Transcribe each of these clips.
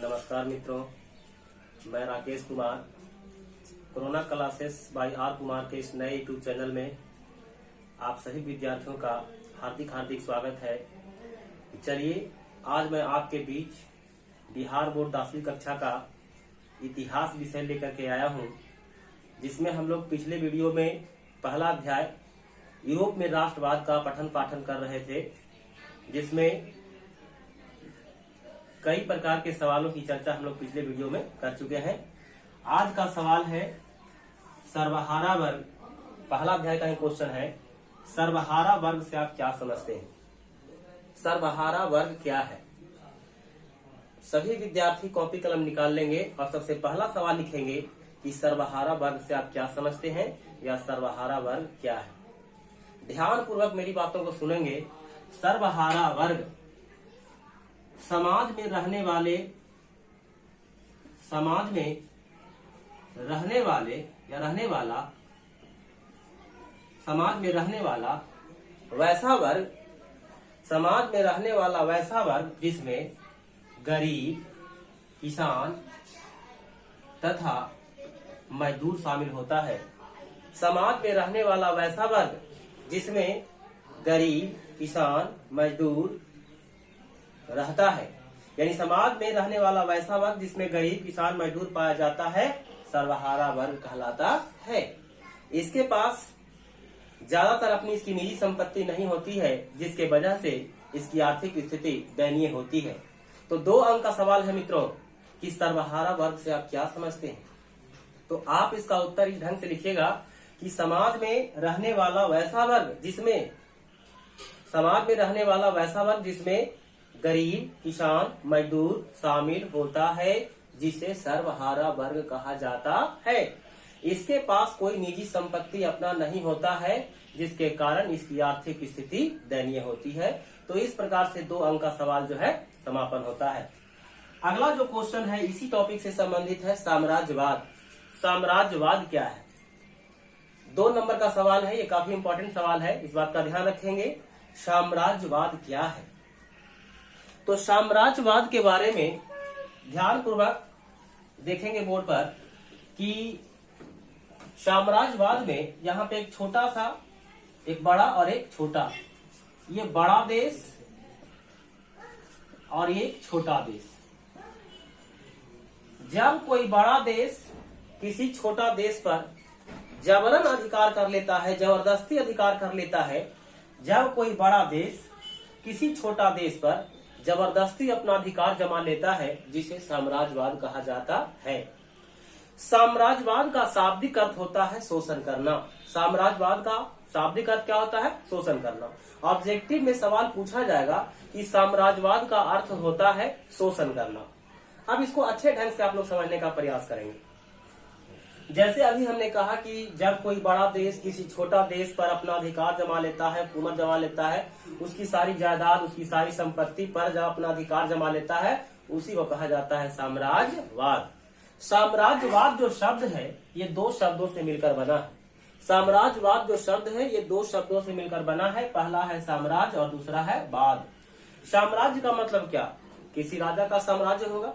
नमस्कार मित्रों, मैं Rakesh Kumar corona classes by R Kumar के इस नए यूट्यूब चैनल में आप सभी विद्यार्थियों का हार्दिक स्वागत है। चलिए आज मैं आपके बीच बिहार बोर्ड 10वीं कक्षा का इतिहास विषय लेकर के आया हूं, जिसमें हम लोग पिछले वीडियो में पहला अध्याय यूरोप में राष्ट्रवाद का पठन पाठन कर रहे थे, जिसमें कई प्रकार के सवालों की चर्चा हम लोग पिछले वीडियो में कर चुके हैं। आज का सवाल है सर्वहारा वर्ग। पहला अध्याय का ही क्वेश्चन है, सर्वहारा वर्ग से आप क्या समझते हैं? सर्वहारा वर्ग क्या है? सभी विद्यार्थी कॉपी कलम निकाल लेंगे और सबसे पहला सवाल लिखेंगे कि सर्वहारा वर्ग से आप क्या समझते हैं या सर्वहारा वर्ग क्या है। ध्यान पूर्वक मेरी बातों को सुनेंगे। सर्वहारा वर्ग समाज में रहने वाले वैसा वर्ग जिसमें गरीब, किसान तथा मजदूर शामिल होता है। समाज में रहने वाला वैसा वर्ग जिसमें गरीब, किसान, मजदूर रहता है, यानी समाज में रहने वाला वैसा वर्ग जिसमें गरीब, किसान, मजदूर पाया जाता है, सर्वहारा वर्ग कहलाता है। इसके पास ज्यादातर अपनी इसकी निजी संपत्ति नहीं होती है, जिसके वजह से इसकी आर्थिक स्थिति दयनीय होती है। तो 2 अंक का सवाल है मित्रों कि सर्वहारा वर्ग से आप क्या समझते हैं। तो आप इसका उत्तर इस ढंग से लिखिएगा कि समाज में रहने वाला वैसा वर्ग जिसमें गरीब, किसान, मजदूर शामिल होता है, जिसे सर्वहारा वर्ग कहा जाता है। इसके पास कोई निजी संपत्ति अपना नहीं होता है, जिसके कारण इसकी आर्थिक स्थिति दयनीय होती है। तो इस प्रकार से 2 अंक का सवाल जो है समापन होता है। अगला जो क्वेश्चन है इसी टॉपिक से संबंधित है, साम्राज्यवाद। साम्राज्यवाद क्या है? 2 नंबर का सवाल है, ये काफी इंपॉर्टेंट सवाल है, इस बात का ध्यान रखेंगे। साम्राज्यवाद क्या है? तो साम्राज्यवाद के बारे में ध्यान पूर्वक देखेंगे बोर्ड पर कि साम्राज्यवाद में यहाँ पे एक छोटा सा, एक बड़ा और एक छोटा, ये बड़ा देश और ये छोटा देश। जब कोई बड़ा देश किसी छोटा देश पर जबरन अधिकार कर लेता है, जबरदस्ती अधिकार कर लेता है, जब कोई बड़ा देश किसी छोटा देश पर जबरदस्ती अपना अधिकार जमा लेता है, जिसे साम्राज्यवाद कहा जाता है। साम्राज्यवाद का शाब्दिक अर्थ होता है शोषण करना। साम्राज्यवाद का शाब्दिक अर्थ क्या होता है? शोषण करना। ऑब्जेक्टिव में सवाल पूछा जाएगा कि साम्राज्यवाद का अर्थ होता है शोषण करना। अब इसको अच्छे ढंग से आप लोग समझने का प्रयास करेंगे। जैसे अभी हमने कहा कि जब कोई बड़ा देश किसी छोटा देश पर अपना अधिकार जमा लेता है, हुकूमत जमा लेता है, उसकी सारी जायदाद, उसकी सारी संपत्ति पर जब अपना अधिकार जमा लेता है, उसी को कहा जाता है साम्राज्यवाद। साम्राज्यवाद जो शब्द है ये 2 शब्दों से मिलकर बना है। साम्राज्यवाद जो शब्द है ये 2 शब्दों से मिलकर बना है। पहला है साम्राज्य और दूसरा है वाद। साम्राज्य का मतलब क्या? किसी राजा का साम्राज्य होगा।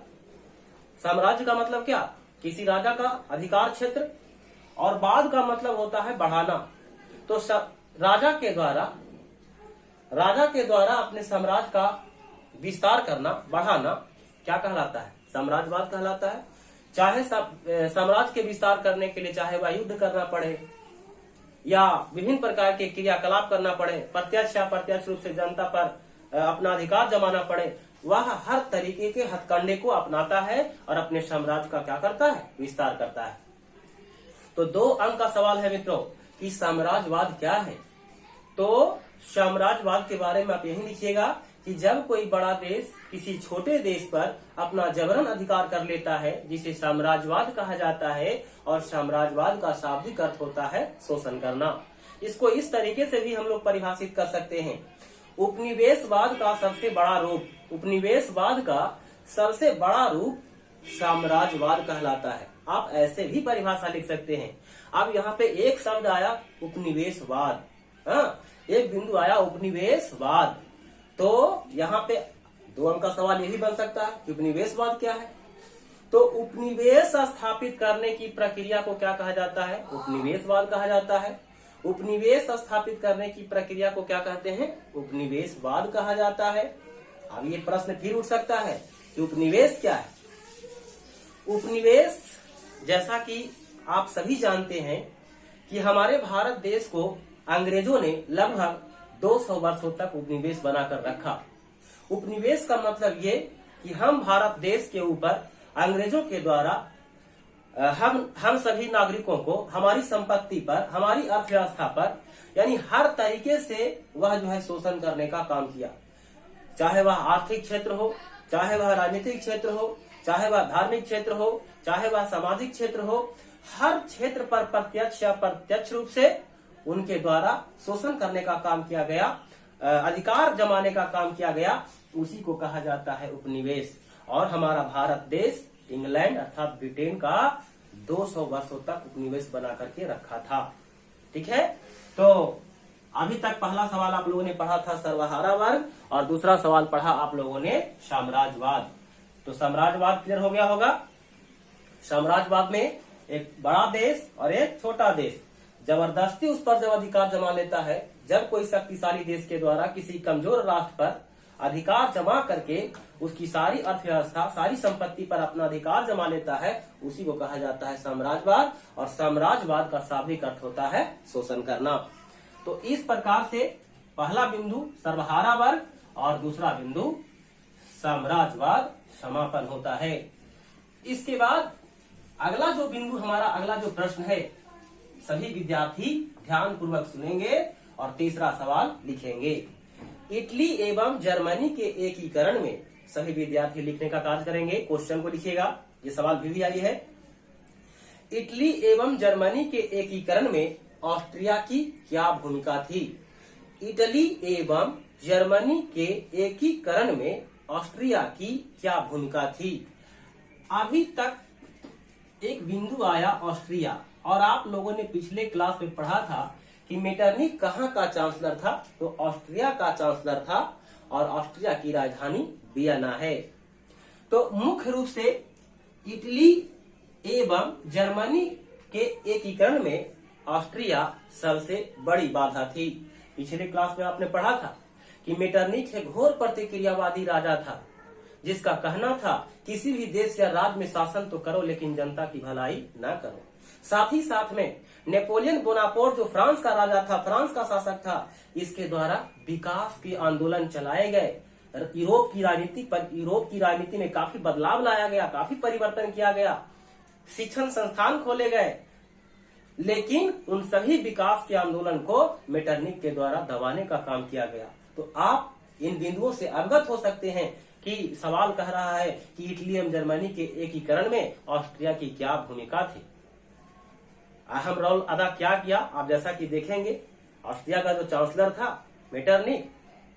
साम्राज्य का मतलब क्या? किसी राजा का अधिकार क्षेत्र। और वाद का मतलब होता है बढ़ाना। तो राजा के द्वारा अपने साम्राज्य का विस्तार करना, बढ़ाना क्या कहलाता है? साम्राज्यवाद कहलाता है। चाहे साम्राज्य के विस्तार करने के लिए चाहे वह युद्ध करना पड़े या विभिन्न प्रकार के क्रियाकलाप करना पड़े, प्रत्यक्ष या अप्रत्यक्ष रूप से जनता पर अपना अधिकार जमाना पड़े, वह हर तरीके के हथकंडे को अपनाता है और अपने साम्राज्य का क्या करता है? विस्तार करता है। तो 2 अंक का सवाल है मित्रों कि साम्राज्यवाद क्या है। तो साम्राज्यवाद के बारे में आप यही लिखिएगा कि जब कोई बड़ा देश किसी छोटे देश पर अपना जबरन अधिकार कर लेता है, जिसे साम्राज्यवाद कहा जाता है। और साम्राज्यवाद का शाब्दिक अर्थ होता है शोषण करना। इसको इस तरीके से भी हम लोग परिभाषित कर सकते हैं, उपनिवेशवाद का सबसे बड़ा रूप साम्राज्यवाद कहलाता है। आप ऐसे भी परिभाषा लिख सकते हैं। अब यहाँ पे एक शब्द आया उपनिवेशवाद, एक बिंदु आया उपनिवेशवाद, तो यहाँ पे 2 अंक का सवाल ये भी बन सकता है कि उपनिवेशवाद क्या है। तो उपनिवेश स्थापित करने की प्रक्रिया को क्या कहा जाता है? उपनिवेशवाद कहा जाता है। उपनिवेश स्थापित करने की प्रक्रिया को क्या कहते हैं? उपनिवेशवाद कहा जाता है। अब ये प्रश्न फिर उठ सकता है कि उपनिवेश क्या है? उपनिवेश, जैसा कि आप सभी जानते हैं कि हमारे भारत देश को अंग्रेजों ने लगभग 200 वर्षों तक उपनिवेश बनाकर रखा। उपनिवेश का मतलब ये कि हम भारत देश के ऊपर अंग्रेजों के द्वारा हम सभी नागरिकों को हमारी संपत्ति पर, हमारी अर्थव्यवस्था पर, यानी हर तरीके से वह जो है शोषण करने का काम किया। चाहे वह आर्थिक क्षेत्र हो, चाहे वह राजनीतिक क्षेत्र हो, चाहे वह धार्मिक क्षेत्र हो, चाहे वह सामाजिक क्षेत्र हो, हर क्षेत्र पर प्रत्यक्ष या प्रत्यक्ष रूप से उनके द्वारा शोषण करने का काम किया गया, अधिकार जमाने का काम किया गया। उसी को कहा जाता है उपनिवेश। और हमारा भारत देश इंग्लैंड अर्थात ब्रिटेन का 200 वर्षों तक उपनिवेश बना करके रखा था। ठीक है, तो अभी तक पहला सवाल आप लोगों ने पढ़ा था सर्वहारा वर्ग और दूसरा सवाल पढ़ा आप लोगों ने साम्राज्यवाद। तो साम्राज्यवाद क्लियर हो गया होगा। साम्राज्यवाद में एक बड़ा देश और एक छोटा देश जबरदस्ती उस पर जब अधिकार जमा लेता है, जब कोई शक्तिशाली देश के द्वारा किसी कमजोर राष्ट्र पर अधिकार जमा करके उसकी सारी अर्थव्यवस्था, सारी संपत्ति पर अपना अधिकार जमा लेता है, उसी को कहा जाता है साम्राज्यवाद। और साम्राज्यवाद का शाब्दिक अर्थ होता है शोषण करना। तो इस प्रकार से पहला बिंदु सर्वहारा वर्ग और दूसरा बिंदु साम्राज्यवाद समापन होता है। इसके बाद अगला जो बिंदु, हमारा अगला जो प्रश्न है, सभी विद्यार्थी ध्यान पूर्वक सुनेंगे और तीसरा सवाल लिखेंगे। इटली एवं जर्मनी के एकीकरण में, सभी विद्यार्थी लिखने का कार्य करेंगे, क्वेश्चन को लिखिएगा, ये सवाल भी आई है। इटली एवं जर्मनी के एकीकरण में ऑस्ट्रिया की क्या भूमिका थी? इटली एवं जर्मनी के एकीकरण में ऑस्ट्रिया की क्या भूमिका थी? अभी तक एक बिंदु आया ऑस्ट्रिया, और आप लोगों ने पिछले क्लास में पढ़ा था कि मेटरनिख कहाँ का चांसलर था? तो ऑस्ट्रिया का चांसलर था और ऑस्ट्रिया की राजधानी वियना है। तो मुख्य रूप से इटली एवं जर्मनी के एकीकरण में ऑस्ट्रिया सबसे बड़ी बाधा थी। पिछले क्लास में आपने पढ़ा था कि मेटरनिख एक घोर प्रतिक्रियावादी राजा था, जिसका कहना था किसी भी देश या राज्य में शासन तो करो लेकिन जनता की भलाई ना करो। साथ ही साथ में नेपोलियन बोनापार्ट जो फ्रांस का राजा था, फ्रांस का शासक था, इसके द्वारा विकास के आंदोलन चलाए गए। यूरोप की राजनीति में काफी बदलाव लाया गया, काफी परिवर्तन किया गया, शिक्षण संस्थान खोले गए, लेकिन उन सभी विकास के आंदोलन को मेटरनिख के द्वारा दबाने का काम किया गया। तो आप इन बिंदुओं से अवगत हो सकते हैं कि सवाल कह रहा है कि इटली एवं जर्मनी के एकीकरण में ऑस्ट्रिया की क्या भूमिका थी, अहम रोल अदा क्या किया। आप जैसा कि देखेंगे, ऑस्ट्रिया का जो चांसलर था मेटरनिख,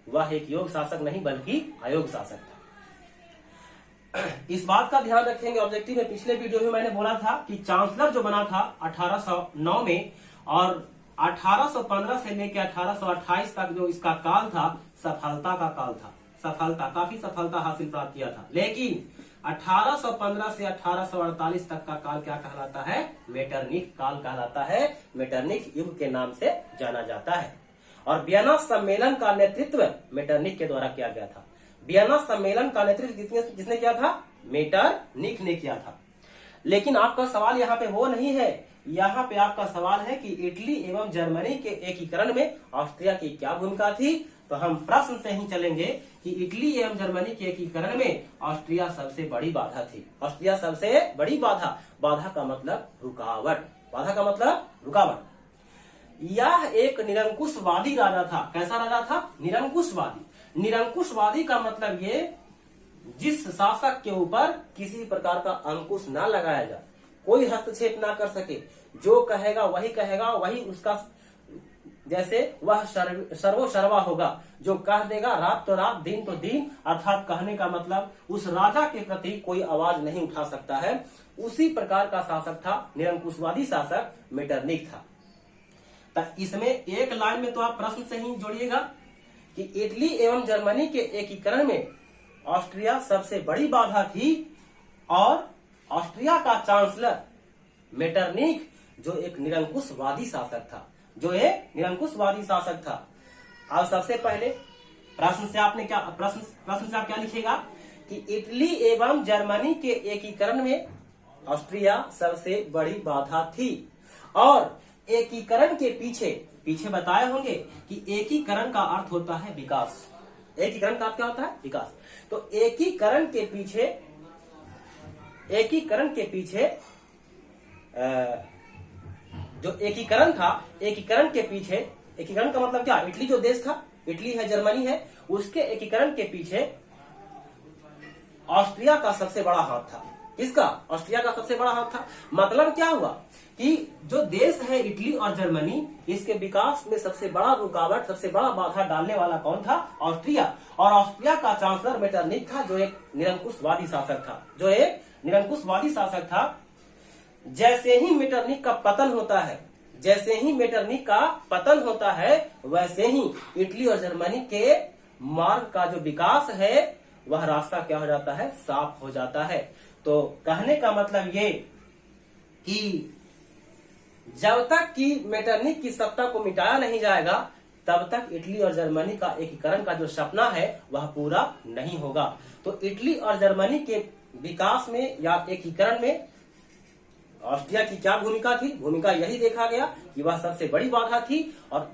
वह एक योग शासक नहीं बल्कि अयोग शासक था। इस बात का ध्यान रखेंगे, ऑब्जेक्टिव में पिछले वीडियो में मैंने बोला था कि चांसलर जो बना था 1809 में, और 1815 से लेकर 1828 तक जो इसका काल था, सफलता का काल था। काफी सफलता हासिल प्राप्त किया था। लेकिन 1815 से 1848 तक का काल क्या कहलाता है? मेटरनिख काल कहलाता है। मेटरनिख युग के नाम से जाना जाता है। और वियना सम्मेलन का नेतृत्व मेटरनिख के द्वारा किया गया था। वियना सम्मेलन का नेतृत्व किसने किया था? मेटरनिख ने किया था। लेकिन आपका सवाल यहाँ पे वो नहीं है। यहाँ पे आपका सवाल है कि इटली एवं जर्मनी के एकीकरण में ऑस्ट्रिया की क्या भूमिका थी। तो हम प्रश्न से ही चलेंगे कि इटली एवं जर्मनी के एकीकरण में ऑस्ट्रिया सबसे बड़ी बाधा थी। ऑस्ट्रिया सबसे बड़ी बाधा, बाधा का मतलब रुकावट, बाधा का मतलब रुकावट। यह एक निरंकुशवादी राजा था। कैसा राजा था? निरंकुशवादी। निरंकुशवादी का मतलब ये, जिस शासक के ऊपर किसी प्रकार का अंकुश ना लगाया जाए, कोई हस्तक्षेप ना कर सके, जो कहेगा वही कहेगा, वही उसका, जैसे वह सर्वोसर्वा होगा, जो कह देगा रात तो रात दिन तो दिन, अर्थात कहने का मतलब उस राजा के प्रति कोई आवाज नहीं उठा सकता है। उसी प्रकार का शासक था, निरंकुशवादी शासक मेटरनिख था। तो इसमें एक लाइन में तो आप प्रश्न से ही जोड़िएगा कि इटली एवं जर्मनी के एकीकरण में ऑस्ट्रिया सबसे बड़ी बाधा थी और ऑस्ट्रिया का चांसलर मेटरनिख जो एक निरंकुशवादी शासक था, अब सबसे पहले प्रश्न से आप क्या लिखिएगा कि इटली एवं जर्मनी के एकीकरण में ऑस्ट्रिया सबसे बड़ी बाधा थी और एकीकरण के पीछे बताए होंगे कि एकीकरण का अर्थ होता है विकास। एकीकरण का अर्थ क्या होता है? विकास। तो एकीकरण के पीछे जो एकीकरण था, एकीकरण का मतलब क्या? इटली जो देश था, इटली है, जर्मनी है, उसके एकीकरण के पीछे ऑस्ट्रिया का सबसे बड़ा हाथ था। किसका? ऑस्ट्रिया का सबसे बड़ा हाथ था। मतलब क्या हुआ कि जो देश है इटली और जर्मनी, इसके विकास में सबसे बड़ा रुकावट, सबसे बड़ा बाधा डालने वाला कौन था? ऑस्ट्रिया। और ऑस्ट्रिया का चांसलर मेटरनिख था जो एक निरंकुशवादी शासक था। जैसे ही मेटरनिख का पतन होता है वैसे ही इटली और जर्मनी के मार्ग का जो विकास है वह रास्ता क्या हो जाता है? साफ हो जाता है। तो कहने का मतलब ये कि जब तक कि मेटरनिख की सत्ता को मिटाया नहीं जाएगा तब तक इटली और जर्मनी का एकीकरण का जो सपना है वह पूरा नहीं होगा। तो इटली और जर्मनी के विकास में या एकीकरण में ऑस्ट्रिया की क्या भूमिका थी? भूमिका यही देखा गया कि वह सबसे बड़ी बाधा थी और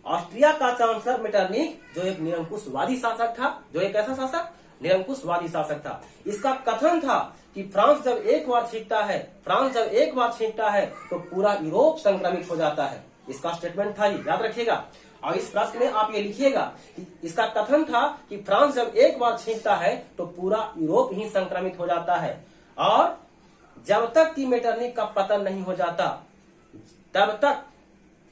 ऑस्ट्रिया का चांसलर मेटरनिख जो एक निरंकुशवादी शासक था, जो एक ऐसा शासक निरंकुशवादी शासक था। इसका कथन था कि फ्रांस जब एक बार छींकता है तो पूरा यूरोप संक्रमित हो जाता है। इसका स्टेटमेंट था, याद रखिएगा। और इस प्रश्न में आप ये लिखिएगा कि इसका कथन था कि फ्रांस जब एक बार छींकता है तो पूरा यूरोप ही संक्रमित हो जाता है और जब तक कि मेटरनिख का पतन नहीं हो जाता तब तक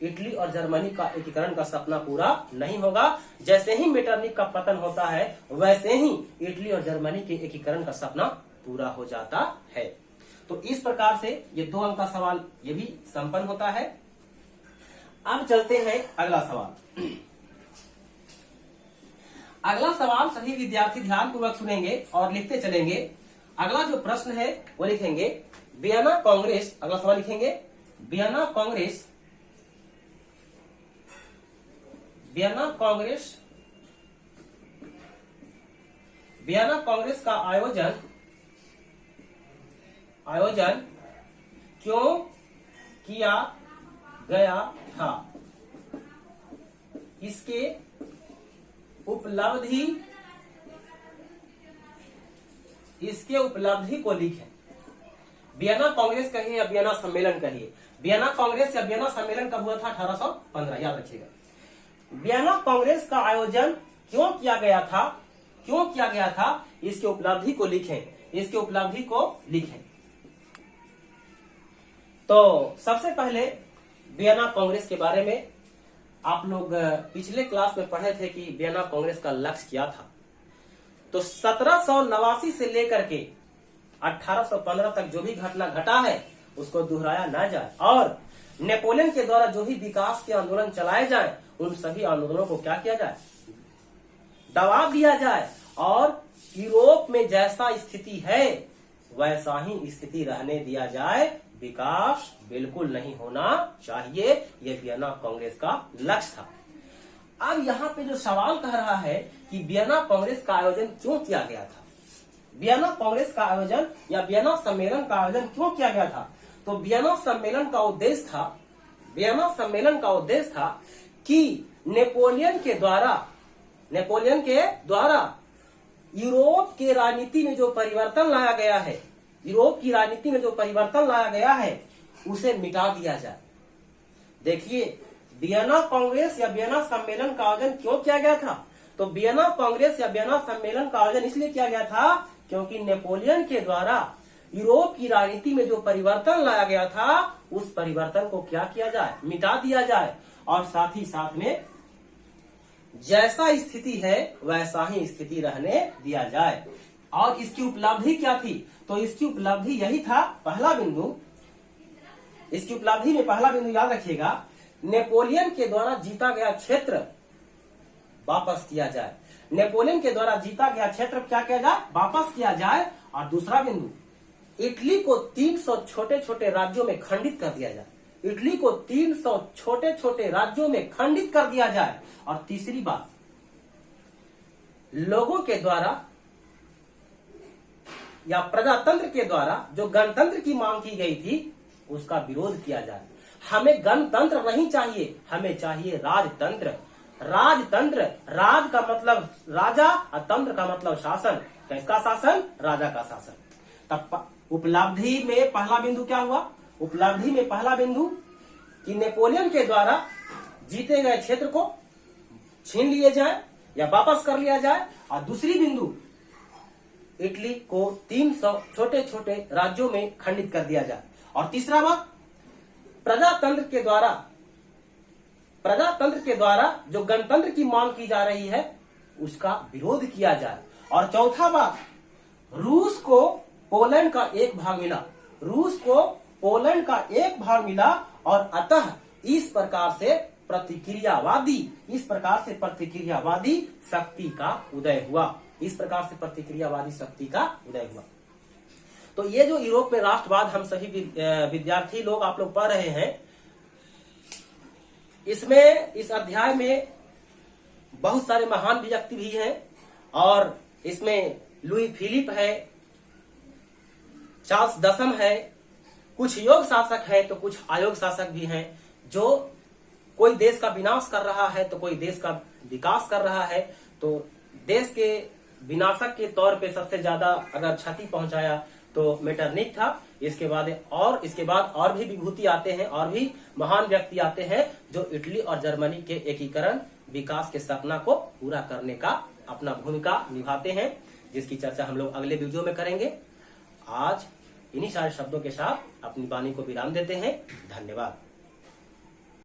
इटली और जर्मनी का एकीकरण का सपना पूरा नहीं होगा। जैसे ही मेटरनिख का पतन होता है वैसे ही इटली और जर्मनी के एकीकरण का सपना पूरा हो जाता है। तो इस प्रकार से ये 2 अंक का सवाल ये भी संपन्न होता है। अब चलते हैं अगला सवाल। अगला सवाल सभी विद्यार्थी ध्यान पूर्वक सुनेंगे और लिखते चलेंगे। अगला जो प्रश्न है वो लिखेंगे वियना कांग्रेस। अगला सवाल लिखेंगे वियना कांग्रेस का आयोजन क्यों किया गया था? इसके उपलब्धि को लिखें। वियना कांग्रेस कहिए या वियना सम्मेलन कहिए। वियना कांग्रेस या वियना सम्मेलन कब हुआ था? 1815, याद रखिएगा। वियना कांग्रेस का आयोजन क्यों किया गया था? इसके उपलब्धि को लिखें। तो सबसे पहले वियना कांग्रेस के बारे में आप लोग पिछले क्लास में पढ़े थे कि वियना कांग्रेस का लक्ष्य क्या था। तो 1789 से लेकर के 1815 तक जो भी घटना घटा है उसको दोहराया ना जाए और नेपोलियन के द्वारा जो भी विकास के आंदोलन चलाए जाए उन सभी आंदोलनों को क्या किया जाए? दबा दिया जाए और यूरोप में जैसा स्थिति है वैसा ही स्थिति रहने दिया जाए। विकास बिल्कुल नहीं होना चाहिए। यह वियना कांग्रेस का लक्ष्य था। अब यहाँ पे जो सवाल कह रहा है कि वियना कांग्रेस का आयोजन क्यों किया गया था? वियना कांग्रेस का आयोजन या वियना सम्मेलन का आयोजन क्यों किया गया था? तो वियना सम्मेलन का उद्देश्य था कि नेपोलियन के द्वारा यूरोप के राजनीति में जो परिवर्तन लाया गया है उसे मिटा दिया जाए। देखिए, वियना कांग्रेस या वियना सम्मेलन का आयोजन क्यों किया गया था? तो वियना कांग्रेस या वियना सम्मेलन का आयोजन इसलिए किया गया था क्योंकि नेपोलियन के द्वारा यूरोप की राजनीति में जो परिवर्तन लाया गया था उस परिवर्तन को क्या किया जाए? मिटा दिया जाए और साथ ही साथ में जैसा स्थिति है वैसा ही स्थिति रहने दिया जाए। और इसकी उपलब्धि क्या थी? तो इसकी उपलब्धि यही था, पहला बिंदु याद रखिएगा, नेपोलियन के द्वारा जीता गया क्षेत्र वापस किया जाए। नेपोलियन के द्वारा जीता गया क्षेत्र क्या किया जाए, वापस किया जाए। और दूसरा बिंदु, इटली को 300 छोटे छोटे राज्यों में खंडित कर दिया जाए। इटली को 300 छोटे छोटे राज्यों में खंडित कर दिया जाए। और तीसरी बात, लोगों के द्वारा या प्रजातंत्र के द्वारा जो गणतंत्र की मांग की गई थी उसका विरोध किया जाए। हमें गणतंत्र नहीं चाहिए, हमें चाहिए राजतंत्र। राजतंत्र, राज का मतलब राजा और तंत्र का मतलब शासन। किसका शासन, राजा का शासन। तब उपलब्धि में पहला बिंदु क्या हुआ, उपलब्धि में पहला बिंदु कि नेपोलियन के द्वारा जीते गए क्षेत्र को छीन लिए जाए या वापस कर लिया जाए। और दूसरी बिंदु, इटली को 300 छोटे छोटे राज्यों में खंडित कर दिया जाए। और तीसरा बात, प्रजातंत्र के द्वारा जो गणतंत्र की मांग की जा रही है उसका विरोध किया जाए। और चौथा बात, रूस को पोलैंड का एक भाग मिला, रूस को पोलैंड का एक भाग मिला। और अतः इस प्रकार से प्रतिक्रियावादी शक्ति का उदय हुआ। इस प्रकार से प्रतिक्रियावादी शक्ति का उदय हुआ। तो ये जो यूरोप में राष्ट्रवाद हम सभी विद्यार्थी लोग आप लोग पढ़ रहे हैं, इसमें इस अध्याय में बहुत सारे महान व्यक्ति भी हैं। और इसमें लुई फिलिप है, चार्ल्स दशम है, कुछ योग शासक है तो कुछ अयोग शासक भी हैं, जो कोई देश का विनाश कर रहा है तो कोई देश का विकास कर रहा है। तो देश के विनाशक के तौर पे सबसे ज्यादा अगर क्षति पहुंचाया तो मेटरनिक था। इसके बाद और भी विभूति आते हैं, और भी महान व्यक्ति आते हैं जो इटली और जर्मनी के एकीकरण विकास के सपना को पूरा करने का अपना भूमिका निभाते हैं, जिसकी चर्चा हम लोग अगले वीडियो में करेंगे। आज इन्हीं सारे शब्दों के साथ अपनी वाणी को विराम देते हैं। धन्यवाद।